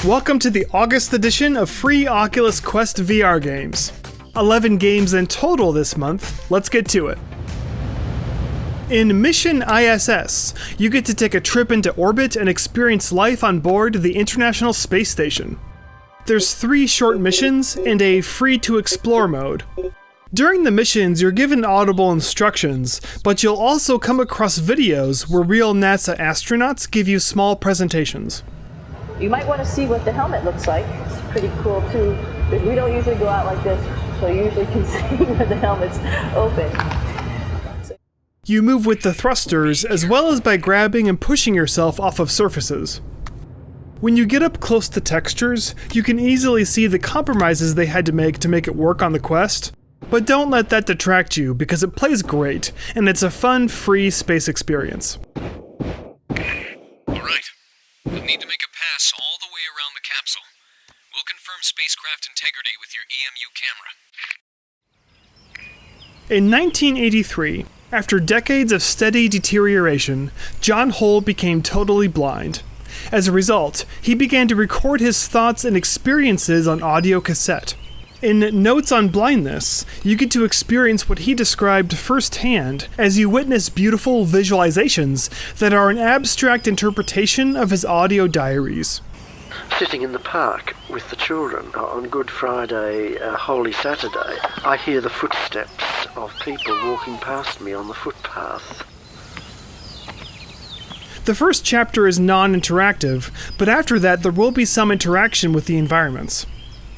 Welcome to the August edition of free Oculus Quest VR games. 11 games in total this month. Let's get to it. In Mission ISS, you get to take a trip into orbit and experience life on board the International Space Station. There's 3 short missions and a free-to-explore mode. During the missions, you're given audible instructions, but you'll also come across videos where real NASA astronauts give you small presentations. You might want to see what the helmet looks like. It's pretty cool too. We don't usually go out like this, so you usually can see when the helmet's open. You move with the thrusters, as well as by grabbing and pushing yourself off of surfaces. When you get up close to textures, you can easily see the compromises they had to make it work on the Quest. But don't let that detract you, because it plays great, and it's a fun, free space experience. Alright, you'll need to make a pass all the way around the capsule. We'll confirm spacecraft integrity with your EMU camera. In 1983, after decades of steady deterioration, John Hull became totally blind. As a result, he began to record his thoughts and experiences on audio cassette. In Notes on Blindness, you get to experience what he described firsthand as you witness beautiful visualizations that are an abstract interpretation of his audio diaries. Sitting in the park with the children on Good Friday, Holy Saturday, I hear the footsteps of people walking past me on the footpath. The first chapter is non-interactive, but after that there will be some interaction with the environments.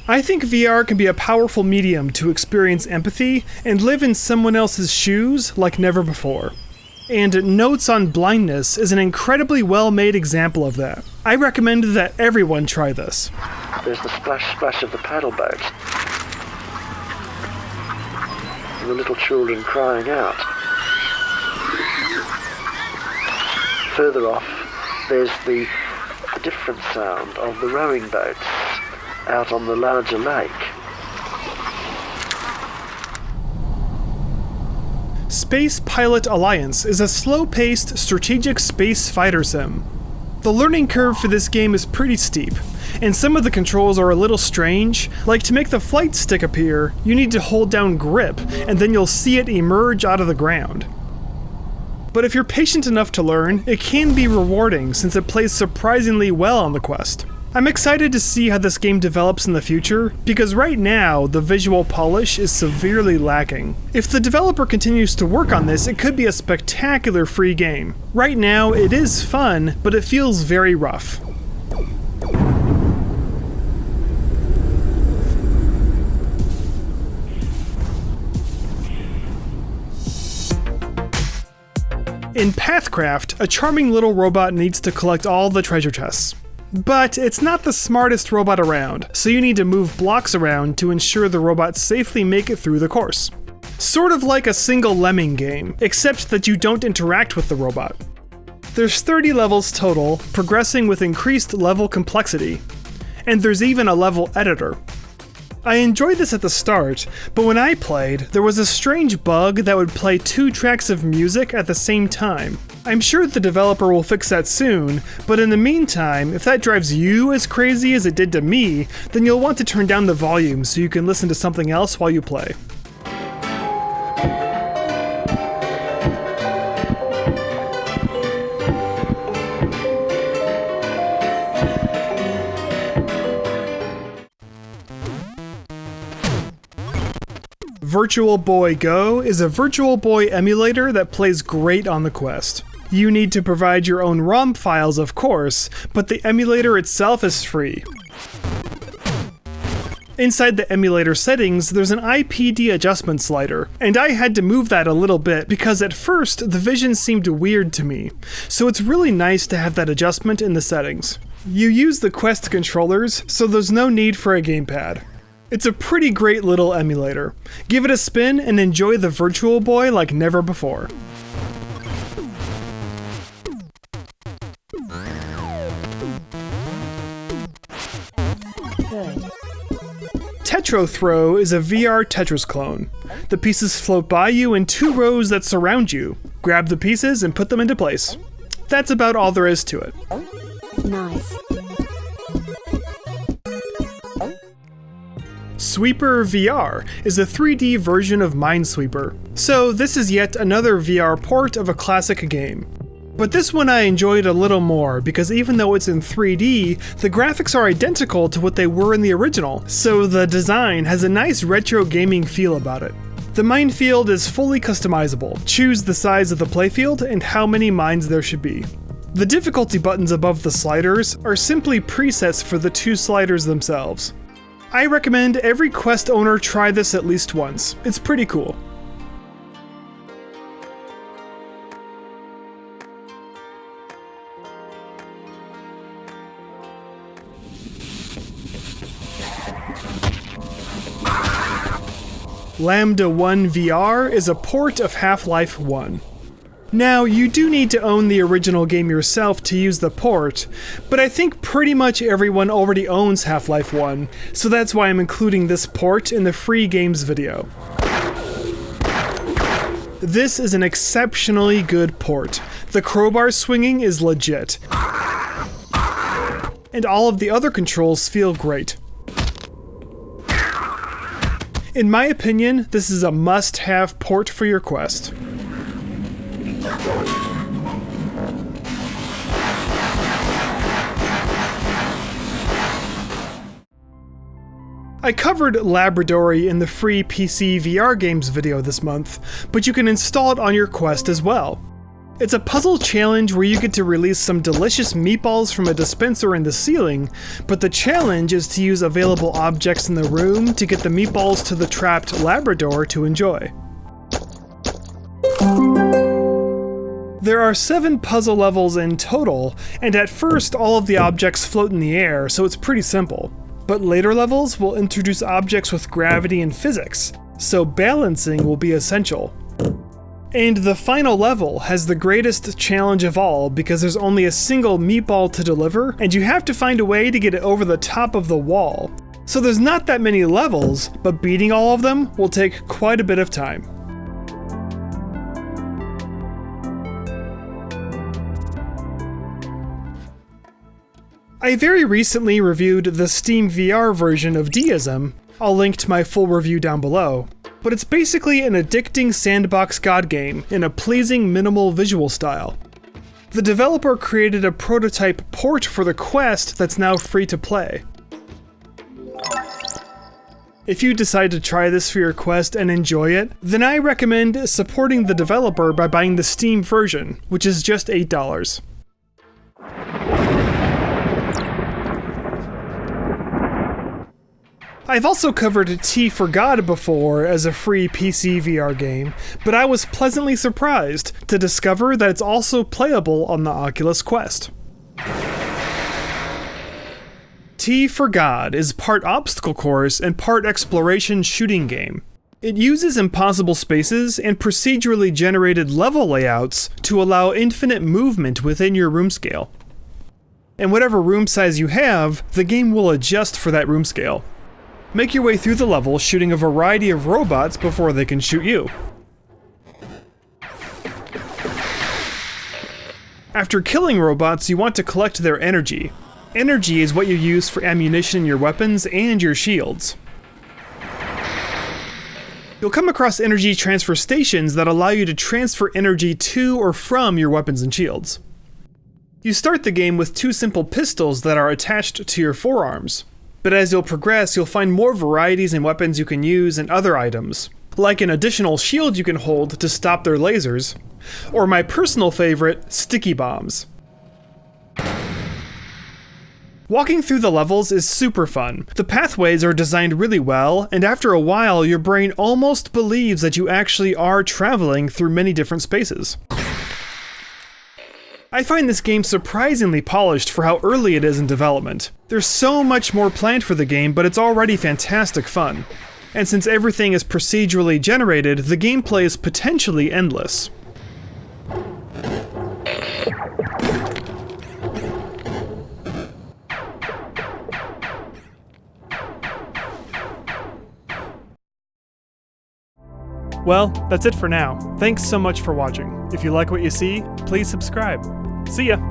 I think VR can be a powerful medium to experience empathy and live in someone else's shoes like never before. And Notes on Blindness is an incredibly well-made example of that. I recommend that everyone try this. There's the splash of the paddle boat. And the little children crying out. Further off, there's the different sound of the rowing boats out on the larger lake. Space Pilot Alliance is a slow-paced, strategic space fighter sim. The learning curve for this game is pretty steep, and some of the controls are a little strange, like to make the flight stick appear, you need to hold down grip, and then you'll see it emerge out of the ground. But if you're patient enough to learn, it can be rewarding since it plays surprisingly well on the Quest. I'm excited to see how this game develops in the future, because right now, the visual polish is severely lacking. If the developer continues to work on this, it could be a spectacular free game. Right now, it is fun, but it feels very rough. In PathCraft, a charming little robot needs to collect all the treasure chests. But it's not the smartest robot around, so you need to move blocks around to ensure the robots safely make it through the course. Sort of like a single lemming game, except that you don't interact with the robot. There's 30 levels total, progressing with increased level complexity. And there's even a level editor. I enjoyed this at the start, but when I played, there was a strange bug that would play 2 tracks of music at the same time. I'm sure the developer will fix that soon, but in the meantime, if that drives you as crazy as it did to me, then you'll want to turn down the volume so you can listen to something else while you play. Virtual Boy Go is a Virtual Boy emulator that plays great on the Quest. You need to provide your own ROM files, of course, but the emulator itself is free. Inside the emulator settings, there's an IPD adjustment slider, and I had to move that a little bit because at first the vision seemed weird to me, so it's really nice to have that adjustment in the settings. You use the Quest controllers, so there's no need for a gamepad. It's a pretty great little emulator. Give it a spin and enjoy the Virtual Boy like never before. Tetro Throw is a VR Tetris clone. The pieces float by you in 2 rows that surround you. Grab the pieces and put them into place. That's about all there is to it. Nice. SweeperVR is a 3D version of Minesweeper, so this is yet another VR port of a classic game. But this one I enjoyed a little more because even though it's in 3D, the graphics are identical to what they were in the original, so the design has a nice retro gaming feel about it. The minefield is fully customizable. Choose the size of the playfield and how many mines there should be. The difficulty buttons above the sliders are simply presets for the two sliders themselves. I recommend every Quest owner try this at least once. It's pretty cool. Lambda 1 VR is a port of Half-Life 1. Now, you do need to own the original game yourself to use the port, but I think pretty much everyone already owns Half-Life 1, so that's why I'm including this port in the free games video. This is an exceptionally good port. The crowbar swinging is legit. And all of the other controls feel great. In my opinion, this is a must-have port for your Quest. I covered Labradory in the free PC VR Games video this month, but you can install it on your Quest as well. It's a puzzle challenge where you get to release some delicious meatballs from a dispenser in the ceiling, but the challenge is to use available objects in the room to get the meatballs to the trapped Labrador to enjoy. There are 7 puzzle levels in total, and at first all of the objects float in the air, so it's pretty simple. But later levels will introduce objects with gravity and physics, so balancing will be essential. And the final level has the greatest challenge of all because there's only a single meatball to deliver, and you have to find a way to get it over the top of the wall. So there's not that many levels, but beating all of them will take quite a bit of time. I very recently reviewed the Steam VR version of Deisim. I'll link to my full review down below. But it's basically an addicting sandbox god game in a pleasing minimal visual style. The developer created a prototype port for the Quest that's now free to play. If you decide to try this for your Quest and enjoy it, then I recommend supporting the developer by buying the Steam version, which is just $8. I've also covered T for God before as a free PC VR game, but I was pleasantly surprised to discover that it's also playable on the Oculus Quest. T for God is part obstacle course and part exploration shooting game. It uses impossible spaces and procedurally generated level layouts to allow infinite movement within your room scale. And whatever room size you have, the game will adjust for that room scale. Make your way through the level shooting a variety of robots before they can shoot you. After killing robots, you want to collect their energy. Energy is what you use for ammunition in your weapons and your shields. You'll come across energy transfer stations that allow you to transfer energy to or from your weapons and shields. You start the game with 2 simple pistols that are attached to your forearms. But as you'll progress, you'll find more varieties in weapons you can use and other items, like an additional shield you can hold to stop their lasers, or my personal favorite, sticky bombs. Walking through the levels is super fun. The pathways are designed really well, and after a while, your brain almost believes that you actually are traveling through many different spaces. I find this game surprisingly polished for how early it is in development. There's so much more planned for the game, but it's already fantastic fun. And since everything is procedurally generated, the gameplay is potentially endless. Well, that's it for now. Thanks so much for watching. If you like what you see, please subscribe. See ya!